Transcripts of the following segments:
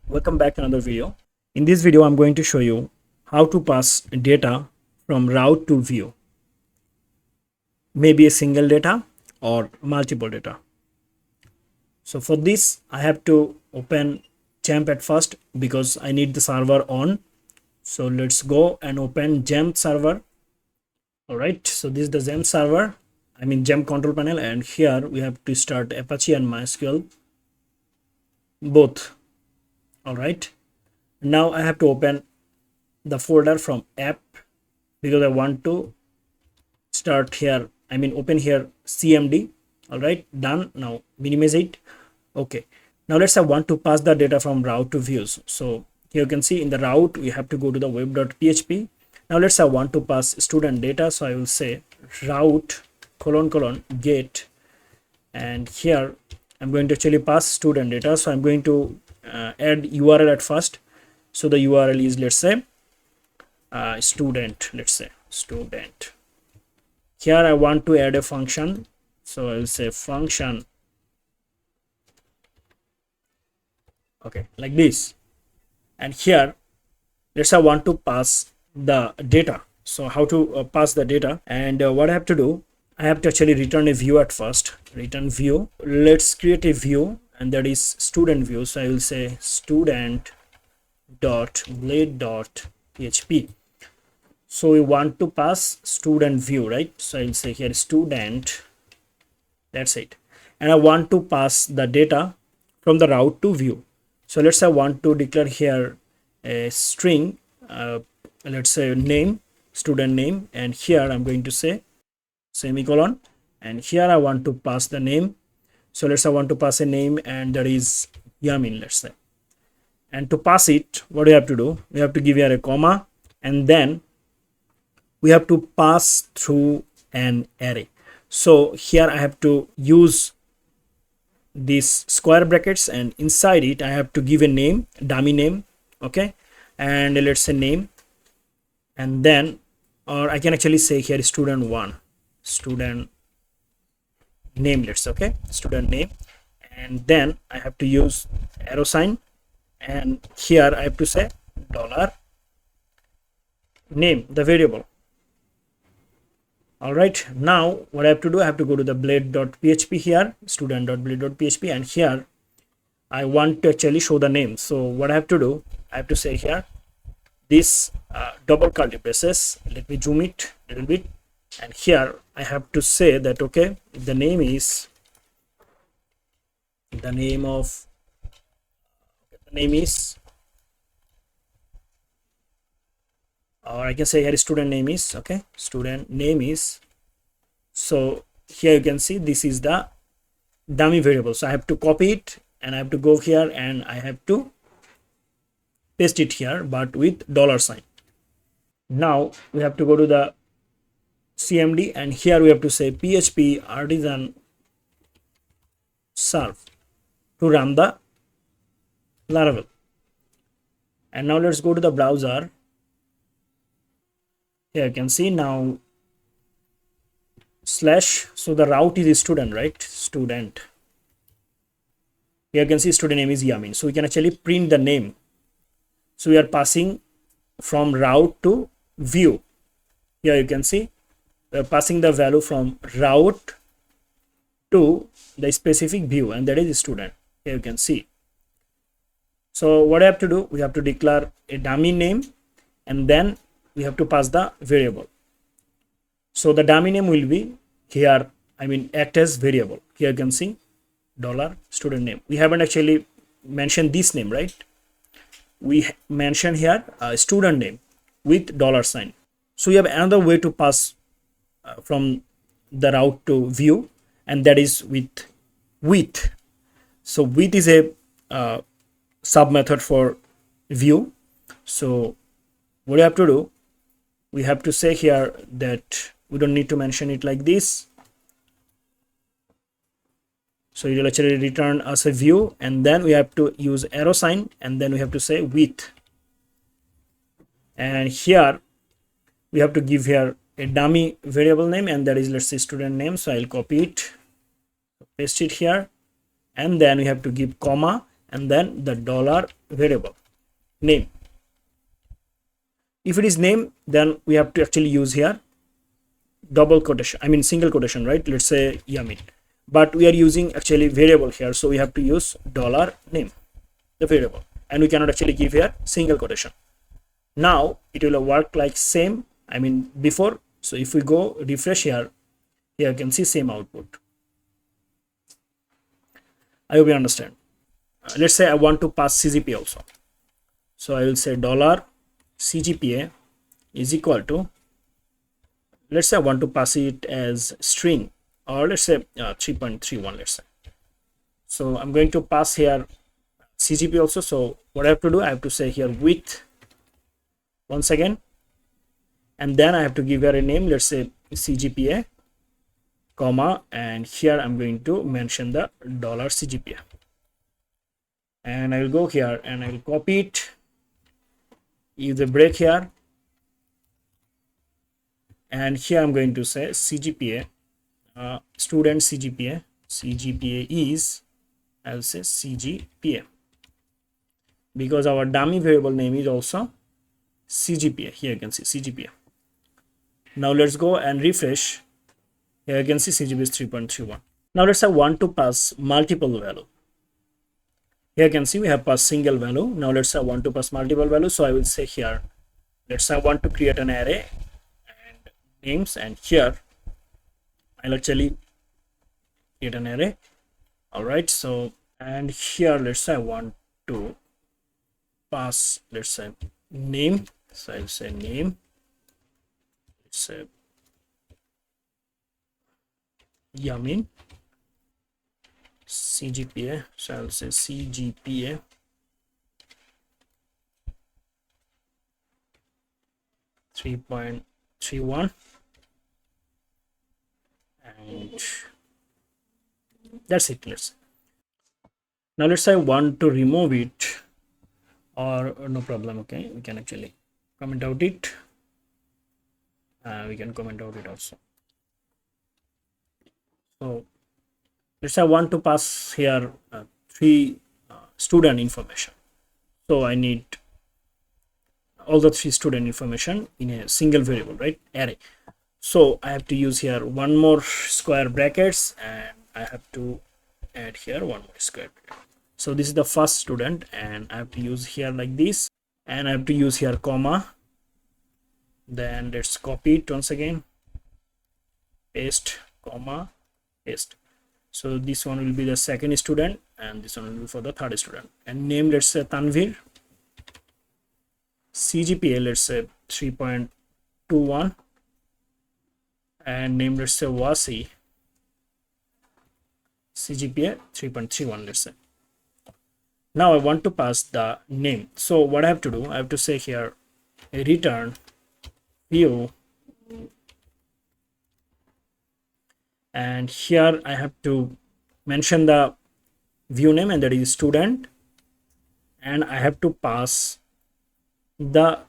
Welcome back to another video. In this video, I'm going to show you how to pass data from route to view. Maybe a single data or multiple data. So for this, I have to open XAMPP at first because I need the server on. So let's go and open XAMPP server. All right, so this is the XAMPP server. XAMPP control panel, and here we have to start Apache and MySQL both. All right, now I have to open the folder from app because I want to start here. Open here cmd. All right, done. Now minimize it. Okay, now let's say I want to pass the data from route to views. So here you can see in the route we have to go to the web.php. Now let's say I want to pass student data, so I will say route : get, and here I'm going to actually pass student data. So I'm going to add URL at first. So the URL is, let's say, student. Let's say student. Here I want to add a function, so I will say function. Okay, like this. And here let's say I want to pass the data. So how to pass the data, and what I have to do, I have to actually return a view at first. Return view. Let's create a view, and that is student view. So I will say student dot blade.php. So we want to pass student view, right? So I will say here student. That's it. And I want to pass the data from the route to view. So let's say I want to declare here a string, let's say name, student name, and here I'm going to say semicolon, and here I want to pass the name. So let's say I want to pass a name, and that is Yamin, let's say. And to pass it, what do you have to do? We have to give here a comma, and then we have to pass through an array. So here I have to use these square brackets, and inside it I have to give a name, dummy name. Okay, and let's say name, and then, or I can actually say here student1, student name, let's say. Okay, student name, and then I have to use arrow sign, and here I have to say dollar name, the variable. All right, now what I have to do, I have to go to the blade.php here, student.blade.php, and here I want to actually show the name. So what I have to do, I have to say here this double curly braces. Let me zoom it a little bit, and here I have to say that, okay, the name is or I can say here student name is, okay, student name is. So here you can see this is the dummy variable. So I have to copy it, and I have to go here, and I have to paste it here, but with dollar sign. Now we have to go to the cmd, and here we have to say php artisan serve to run the Laravel. And now let's go to the browser. Here you can see now slash, so the route is student, right? Student. Here you can see student name is Yamin. So we can actually print the name. So we are passing from route to view. Here you can see we are passing the value from route to the specific view, and that is student. Here you can see. So what I have to do, we have to declare a dummy name, and then we have to pass the variable. So the dummy name will be here, act as variable. Here you can see dollar student name. We haven't actually mentioned this name, right? We mentioned here student name with dollar sign. So we have another way to pass from the route to view, and that is with. So with is a sub method for view. So what you have to do, we have to say here that we don't need to mention it like this. So it will actually return us a view, and then we have to use arrow sign, and then we have to say with. And here we have to give here a dummy variable name, and that is, let's say, student name. So I'll copy it, paste it here, and then we have to give comma, and then the dollar variable name. If it is name, then we have to actually use here double quotation, I mean single quotation, right? Let's say Yamin, but we are using actually variable here, so we have to use dollar name, the variable, and we cannot actually give here single quotation. Now it will work like same, I mean before. So if we go refresh here you can see same output. I hope you understand. Let's say I want to pass CGPA also, so I will say dollar CGPA is equal to, let's say I want to pass it as string, or let's say 3.31, let's say. So I'm going to pass here CGPA also. So what I have to do, I have to say here width once again, and then I have to give her a name, let's say CGPA, comma, and here I'm going to mention the dollar CGPA, and I will go here and I will copy it, use a break here, and here I'm going to say CGPA, student CGPA is, I'll say CGPA, because our dummy variable name is also CGPA. Here you can see CGPA. Now let's go and refresh. Here you can see CGPA is 3.31. Now let's say I want to pass multiple value. Here you can see we have passed single value. Now let's say I want to pass multiple value. So I will say here, let's say I want to create an array and names, and here I'll actually create an array. All right, so, and here let's say I want to pass, let's say name, so I'll say name, let's say Yamin, CGPA, so I'll say CGPA, .31, and that's it. Now let's say I want to remove it, or no problem, okay, we can actually comment out it, we can comment out it also. So let's say I want to pass here 3 student information, so I need all the 3 student information in a single variable, right, array. So I have to use here one more square brackets, and I have to add here one more square bracket. So this is the first student, and I have to use here like this, and I have to use here comma, then let's copy it once again, paste, comma, paste. So this one will be the second student, and this one will be for the third student, and name let's say Tanvir, CGPA let's say 3.21, and name let's say Wasi, CGPA 3.31, let's say. Now I want to pass the name, so what I have to do, I have to say here a return view, and here I have to mention the view name, and that is student, and I have to pass the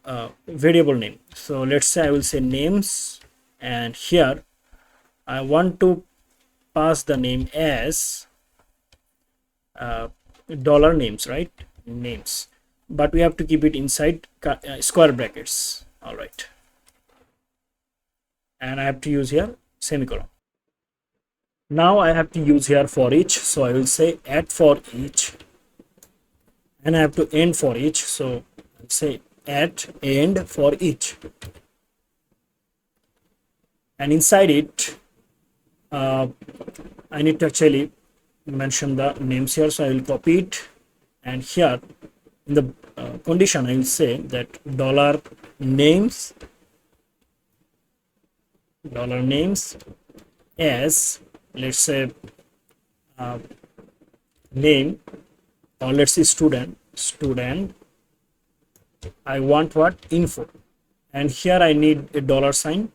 variable name. So let's say I will say names, and here I want to pass the name as dollar names, right, names, but we have to keep it inside square brackets. All right, and I have to use here semicolon. Now I have to use here for each, so I will say at for each, and I have to end for each, so I'll say at end for each, and inside it I need to actually mention the names here, so I will copy it, and here in the condition I will say that dollar names as, let's say name, or let's say student, I want what, info, and here I need a dollar sign,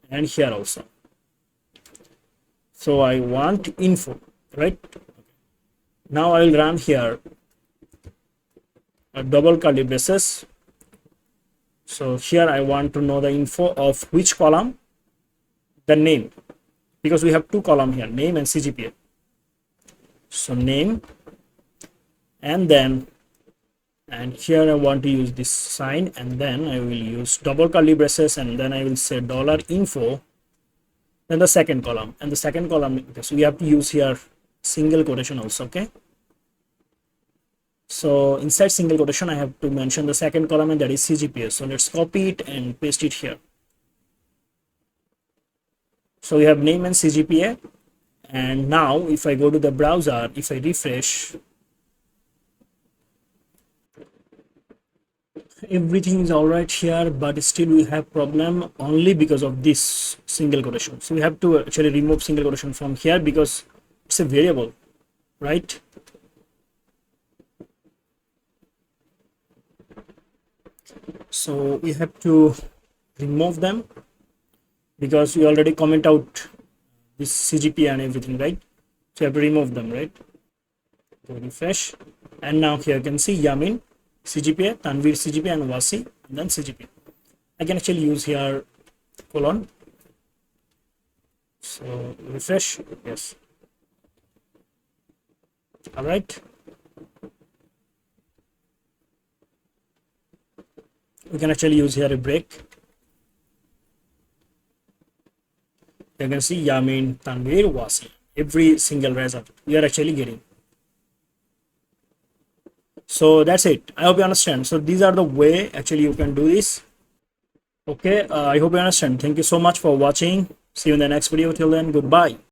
and here also, so I want info, right. Now I will run here a double curly braces, so here I want to know the info of which column, the name, because we have 2 columns here, name and CGPA. So name and then, and here I want to use this sign, and then I will use double curly braces, and then I will say dollar info, then the second column, and the second column, okay, so we have to use here single quotation also. Okay, so inside single quotation I have to mention the second column, and that is CGPA. So let's copy it and paste it here. So we have name and CGPA, and now if I go to the browser, if I refresh, everything is all right here, but still we have problem only because of this single quotation. So we have to actually remove single quotation from here because it's a variable, right? So we have to remove them because we already comment out this CGP and everything, right? So you have to remove them, right? So refresh, and now here you can see Yamin CGPA, Tanvir CGPA, and Wasi, and then CGPA. I can actually use here colon. So refresh, yes. All right. We can actually use here a break. You can see Yamin, Tanvir, Wasi. Every single result we are actually getting. So that's it. I hope you understand. So these are the way actually you can do this. Okay, I hope you understand. Thank you so much for watching. See you in the next video. Till then, goodbye.